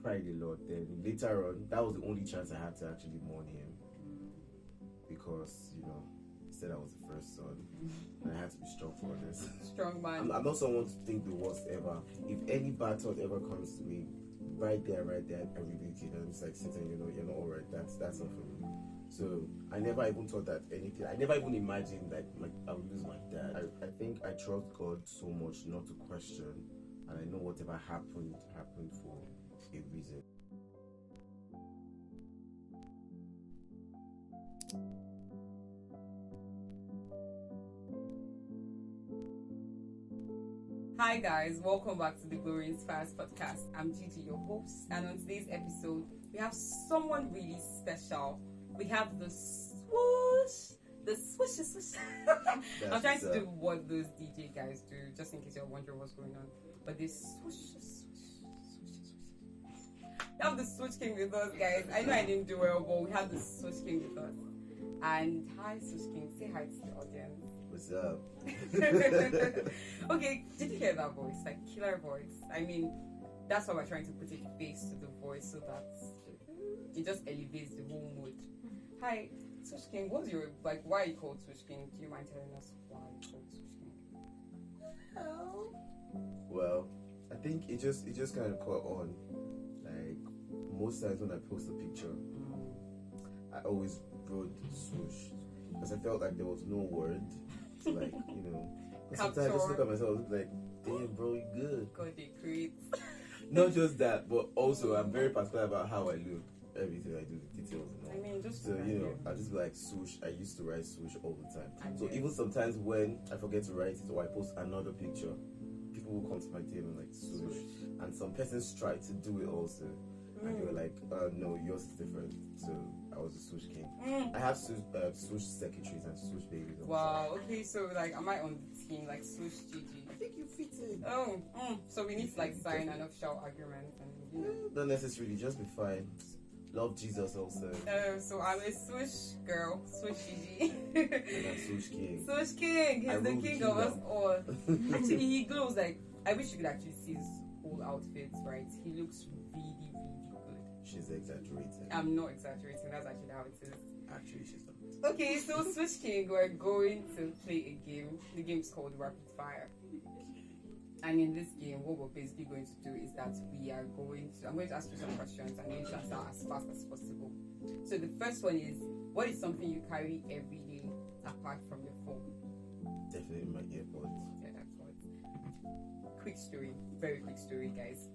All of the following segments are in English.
cried a lot. Then later on, that was the only chance I had to actually mourn him because he said I was the first son, and I had to be strong for this. Strong man. I'm not someone to think the worst ever. If any bad thought ever comes to me, right there, I rebuke it. And it's like, Satan, you're not alright. That's not for me. So I never even thought that anything. I never even imagined that I would lose my dad. I think I trust God so much not to question, and I know whatever happened for a reason. Hi guys, welcome back to the Gloryinspires Podcast. I'm Gigi, your host, and on today's episode, we have someone really special. We have the swoosh. I'm trying to do what those DJ guys do, just in case you're wondering what's going on. But this swoosh. We have the Swoosh King with us, guys. I know I didn't do well, but we have the Swoosh King with us. And hi, Swoosh King. Say hi to the audience. What's up? Okay, did you hear that voice? Like, killer voice. I mean, that's why we're trying to put a face to the voice so that it just elevates the whole mood. Hi, Swoosh King. What's your, why are you called Swoosh King? Do you mind telling us why you're called Swoosh King? Well, I think it just kind of caught on. Like, most times when I post a picture, I always wrote swoosh because I felt like there was no word to, like, sometimes I just look at myself and look like, damn bro, you good. God, they create. Not just that, but also I'm very particular about how I look. Everything I do, the details and all. I mean, just so I just be like swoosh. I used to write swoosh all the time. So do. even sometimes when I forget to write it or I post another picture, people will come to my DM and like swoosh. And some persons tried to do it also. And they were like, no, yours is different. So I was a Swoosh King. I have Swoosh secretaries and Swoosh babies. Wow, okay, so like, am I on the team, like Swoosh Gigi? I think you fit in. Oh, so we need to like sign an official agreement and Not necessarily, just be fine. Love Jesus also. So I'm a Swoosh girl, Swoosh Gigi. And I'm Swoosh King. Swoosh King, he's the king of us all. Actually, he glows like, I wish you could actually see his whole outfits, right? He looks really good. She's exaggerating. I'm not exaggerating, that's actually how it is. Actually, she's not. Okay, so Swoosh King, we're going to play a game. The game is called Rapid Fire. And in this game, what we're basically going to do is that I'm going to ask you some questions and you need to answer as fast as possible. So the first one is, what is something you carry every day apart from your phone? Definitely my AirPods. Yeah, AirPods. Quick story, very quick story, guys.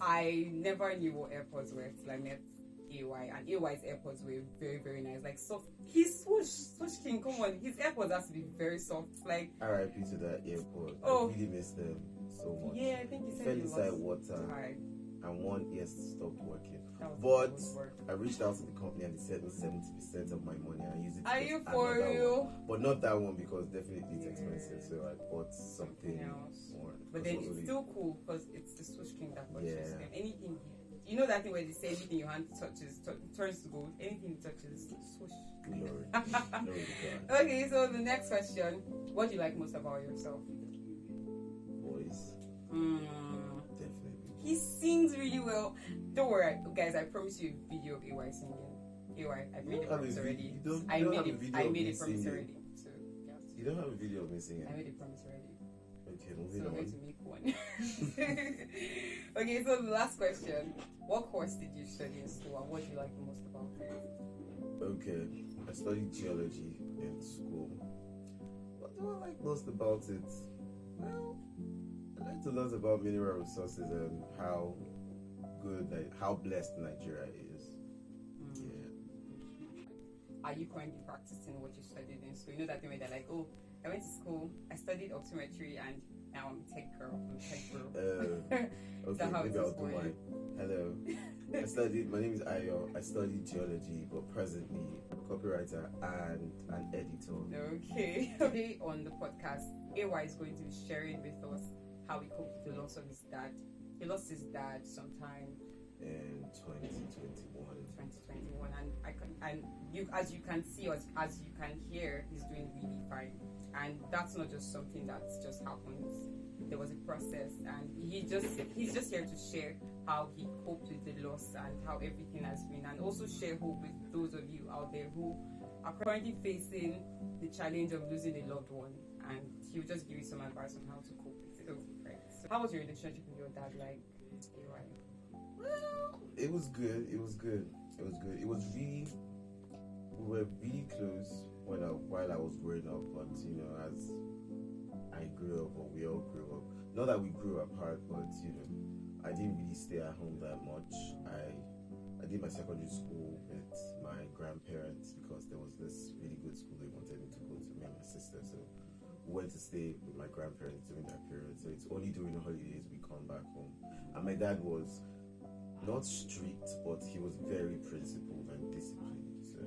I never knew what AirPods were till I met AY, and AY's AirPods were very, very nice, like soft. He's Swoosh King, come on, his AirPods has to be very soft, like. R.I.P. to that AirPod. Oh. I really miss them so much. Yeah, I think he said fell he inside lost water time. and one ear stopped working. But I reached out to the company and they said me 70% of my money and I used it to are get you for another real? one. But not that one because definitely it's expensive, so I bought something else. more. But then it's still cool because it's the Swoosh King that purchased them. Anything, you know that thing where they say anything your hand touches turns to gold. Anything it touches, swoosh. Glory. Glory to God. Okay, so the next question: what do you like most about yourself? Voice. Definitely. He sings really well. Don't worry, guys. I promise you a video of AY singing. AY, I made a promise already. I made a promise already. So yeah. You don't have a video of me singing. I made a promise already. Okay, So moving I'm on. going to make one. Okay, so the last question. What course did you study in school and what do you like the most about it? Okay, I studied geology in school. What do I like most about it? Well, I like to learn about mineral resources and how blessed Nigeria is. Yeah. Are you currently practicing what you studied in school? You know that thing where they're like, oh, I went to school, I studied optometry, and now I'm a tech girl. Okay, how maybe it I'll is do for mine. Hello. My name is Ayo. I studied geology, but presently I'm a copywriter and an editor. Okay. Today on the podcast, AY is going to be sharing with us how he coped with the loss of his dad. He lost his dad sometime in 2021. And as you can see, as you can hear, he's doing really fine. And that's not just something that just happens. there was a process, and he's just here to share how he coped with the loss and how everything has been, and also share hope with those of you out there who are currently facing the challenge of losing a loved one, and he'll just give you some advice on how to cope with it. Right. So how was your relationship with your dad like? Well, it was good. It was really, we were really close while I was growing up, but as I grew up, or we all grew up, not that we grew apart, but I didn't really stay at home that much. I did my secondary school with my grandparents because there was this really good school they wanted me to go to, me and my sister. So we went to stay with my grandparents during that period. So it's only during the holidays we come back home. And my dad was not strict, but he was very principled and disciplined. So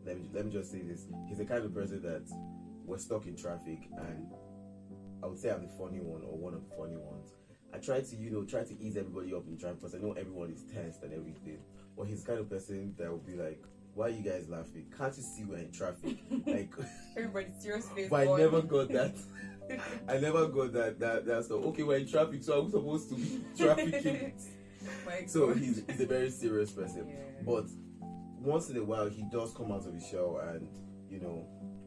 let me just say this: he's the kind of person that we're stuck in traffic, and I would say I'm the funny one, or one of the funny ones. I try to ease everybody up in traffic because I know everyone is tensed and everything. But he's the kind of person that will be like, "Why are you guys laughing? Can't you see we're in traffic?" Like everybody's serious face. But I never got that. I never got that stuff. Okay, we're in traffic, so I'm supposed to be trafficking. So he's a very serious person. Yeah. But once in a while, he does come out of his shell, and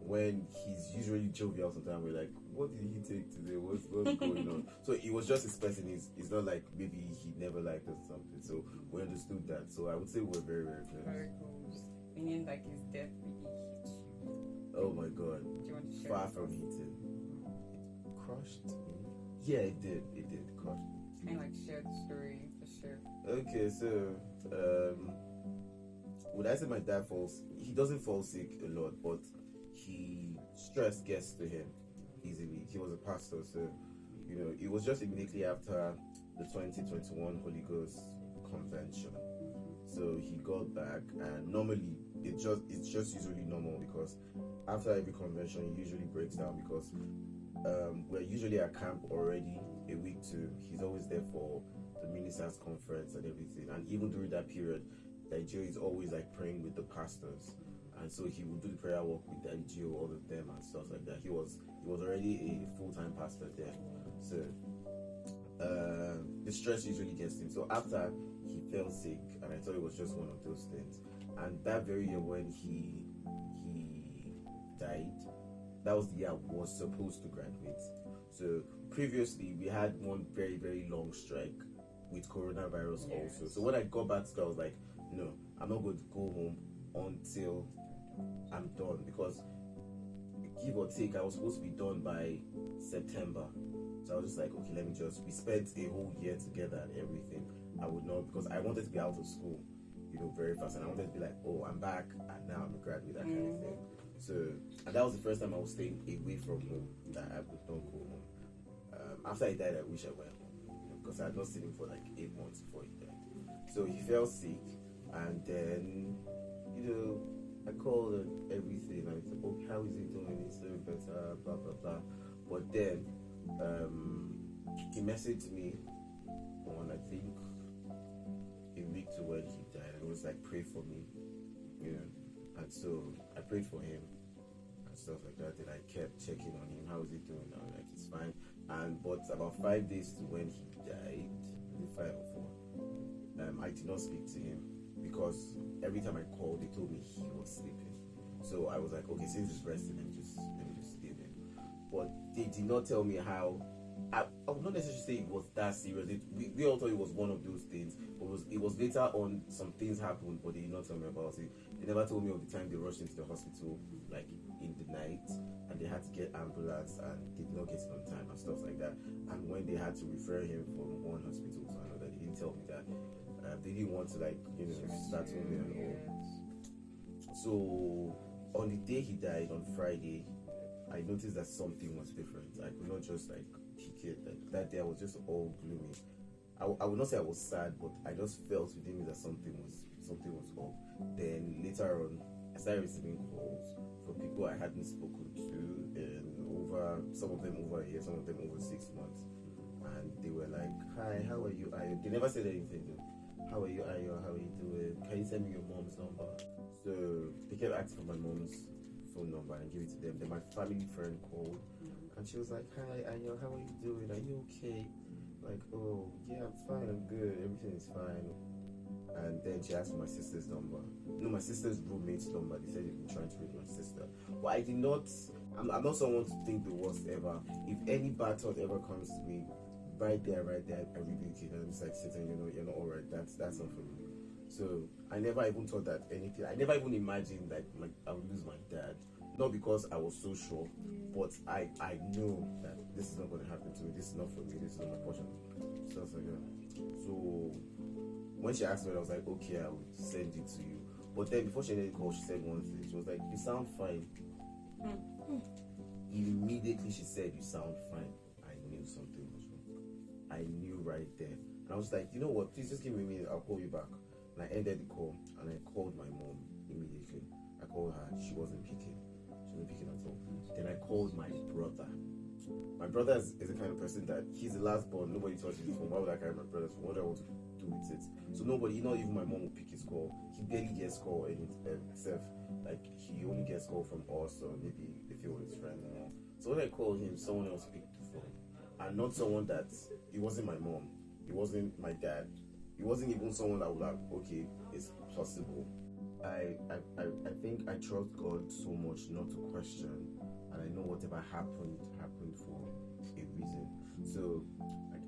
when he's usually jovial, sometimes we're like, "What did he take today? What's going on?" So it was just his person. It's not like maybe he never liked us or something. So we understood that. So I would say we're very, very close. Very close. Meaning like his death really hit you. Oh my God! Do you want to share? Far from hitting. It crushed me. Yeah, it did. It did crush me. And like share the story for sure. Okay, so would I say my dad he doesn't fall sick a lot, but stress gets to him easily. He was a pastor, so it was just immediately after the 2021 Holy Ghost convention. So he got back, and normally it's just usually normal, because after every convention he usually breaks down, because we're usually at camp already a week to. He's always there for the ministers' conference and everything, and even during that period, Nigeria is always like praying with the pastors, and so he would do the prayer walk with the NGO, all of them and stuff like that. He was already a full-time pastor there, so the stress usually gets him. So after he fell sick, and I thought it was just one of those things, and that very year when he died, that was the year I was supposed to graduate. So previously we had one very, very long strike with coronavirus also. So when I got back to school, I was like, no, I'm not going to go home until I'm done, because give or take, I was supposed to be done by September. So I was just like, okay, we spent a whole year together and everything. I would not, because I wanted to be out of school, very fast, and I wanted to be like, oh, I'm back, and now I'm a graduate, that kind of thing. So, and that was the first time I was staying away from home, that I would not go home. After he died, I wish I went home, because I had not seen him for like 8 months before he died. So he fell sick, and then, I called and everything, and I said, oh, how is he doing? He's doing better, blah, blah, blah. But then, he messaged me on, I think, a week to when he died, and it was like, pray for me, and so I prayed for him and stuff like that. Then I kept checking on him. How is he doing now? Like, he's fine. But about 5 days to when he died, 5 or 4, I did not speak to him, because every time I called, they told me he was sleeping. So I was like, okay, since he's resting, let me just leave him. But they did not tell me how. I would not necessarily say it was that serious. We all thought it was one of those things. It was later on, some things happened, but they did not tell me about it. They never told me of the time they rushed into the hospital, like in the night, and they had to get ambulance, and they did not get it on time and stuff like that. And when they had to refer him from one hospital to another, they didn't tell me that. They didn't want to start me and all. So on the day he died, on Friday, I noticed that something was different. I could not just pick it. That day I was just all gloomy. I would not say I was sad, but I just felt within me that something was off. Then later on, I started receiving calls from people I hadn't spoken to, and some of them over a year, some of them over 6 months, and they were like, "Hi, how are you? They never said anything though. How are you, Ayo? How are you doing? Can you send me your mom's number?" So they kept asking for my mom's phone number and give it to them. Then my family friend called, and she was like, "Hi, Ayo, how are you doing? Are you okay?" Like, "Oh, yeah, I'm fine. I'm good. Everything is fine." And then she asked for my sister's number. No, my sister's roommate's number. They said they've been trying to reach my sister, but I did not. I'm not someone to think the worst ever. If any bad thought ever comes to me, right there, I rebuke it. And it's like, sitting, you're not alright. That's not for me. So I never even thought that anything. I never even imagined that I would lose my dad. Not because I was so sure, but I know that this is not going to happen to me. This is not for me. This is not my portion. So I was like, yeah. So when she asked me, I was like, okay, I will send it to you. But then before she ended the call, she said one thing. She was like, "You sound fine." Immediately she said, "You sound fine." I knew something was wrong. I knew right there. And I was like, "You know what? Please just give me a minute. I'll call you back." And I ended the call and I called my mom immediately. I called her. She wasn't picking. She wasn't picking at all. Then I called my brother. My brother is the kind of person that he's the last born. Nobody touches his phone. Why would I carry my brother's phone? What do I want to do with it? So nobody, not even my mom will pick his call. He barely gets call himself. Like he only gets call from us or maybe if he was his friend. So when I called him, someone else picked the phone. And not someone that, it wasn't my mom. It wasn't my dad. It wasn't even someone that would like, okay, it's possible. I think I trust God so much not to question, and I know whatever happened for a reason. So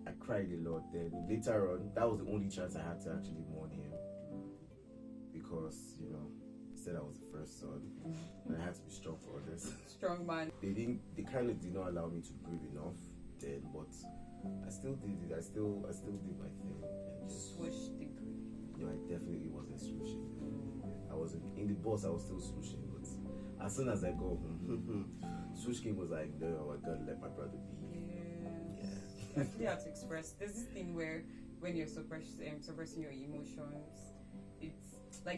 I cried a lot. Then later on, that was the only chance I had to actually mourn him, because he said I was the first son, and I had to be strong for others. Strong man. They kind of did not allow me to grieve enough then, but I still did it. I still did my thing. And Swoosh King. No, I definitely wasn't swooshing. I wasn't in the bus. I was still swooshing, but as soon as I go home, Swoosh King was like, "No, I gotta let my brother be." Yeah. You actually have to express. There's this thing where when you're suppressing your emotions,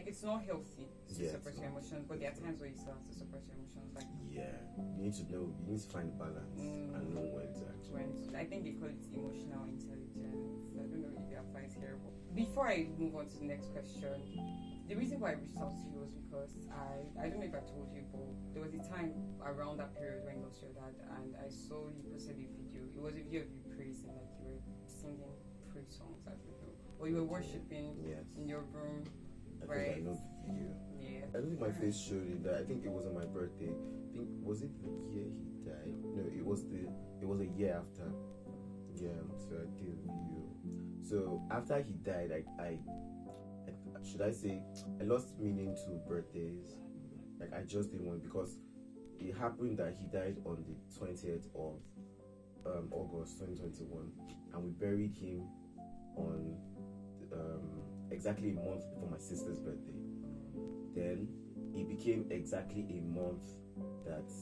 it's not healthy to suppress your emotions, but there are times where you still have to suppress your emotions. Like, you need to find balance and know when to actually. I think they call it emotional intelligence. I don't know if it applies here. But before I move on to the next question, the reason why I reached out to you was because I don't know if I told you, but there was a time around that period when you lost your dad, and I saw you posted a video. It was a video of you praising, like you were singing praise songs, I don't know, or you were worshiping in your room. I know the video. Yeah. I don't think my face showed it. That I think it was on my birthday. I think, was it the year he died? No, it was a year after. Yeah, so I did a video. So after he died, I should I say I lost meaning to birthdays. Like I just didn't want, because it happened that he died on the 20th of August 2021, and we buried him on exactly a month before my sister's birthday. Then it became exactly a month that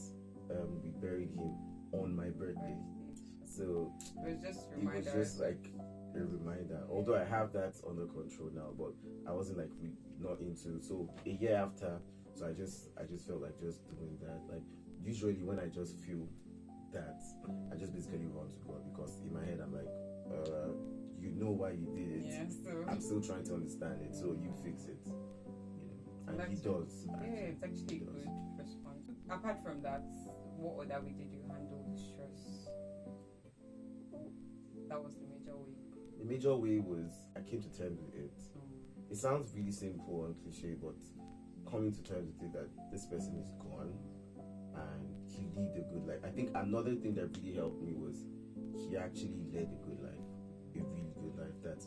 we buried him on my birthday. So it was just like a reminder. Although I have that under control now, but I wasn't like not into. So a year after, so I just felt like just doing that. Like usually when I just feel that, I just basically run to God, because in my head I'm like, you know why you did it. Yeah, so I'm still trying to understand it, so you fix it. And he does. It's actually a good response. Apart from that, what other way did you handle the stress? That was the major way. The major way was I came to terms with it. It sounds really simple and cliche, but coming to terms with it that this person is gone and he lived a good life. I think another thing that really helped me was he actually led a good life, a really good life that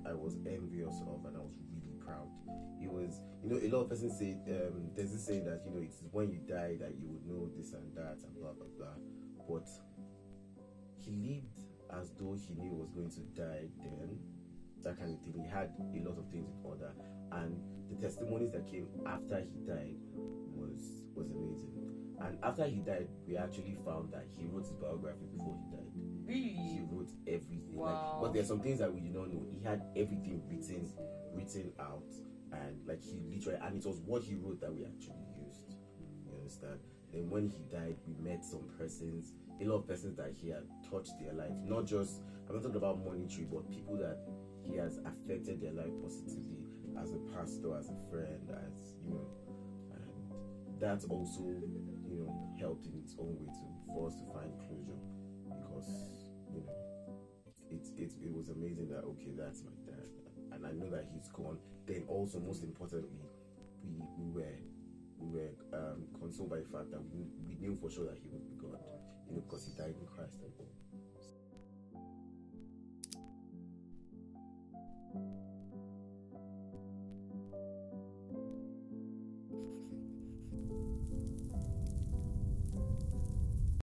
I was envious of, and I was really proud. It was, a lot of persons say, there's this saying that, it's when you die that you would know this and that and blah, blah, blah. But he lived as though he knew he was going to die then, that kind of thing. He had a lot of things in order. And the testimonies that came after he died was amazing. And after he died, we actually found that he wrote his biography before he died. Really? He wrote everything. Wow. But there are some things that we did not know. He had everything written out, and like he literally, and it was what he wrote that we actually used. You understand? Then when he died, we met some persons, a lot of persons that he had touched their life. Not just, I'm not talking about monetary, but people that he has affected their life positively, as a pastor, as a friend, as and that also, helped in its own way for us to find closure, because it was amazing that, okay, that's my dad, and I know that he's gone. Then also, most importantly, we were consoled by the fact that we knew for sure that he would be gone, because he died in Christ.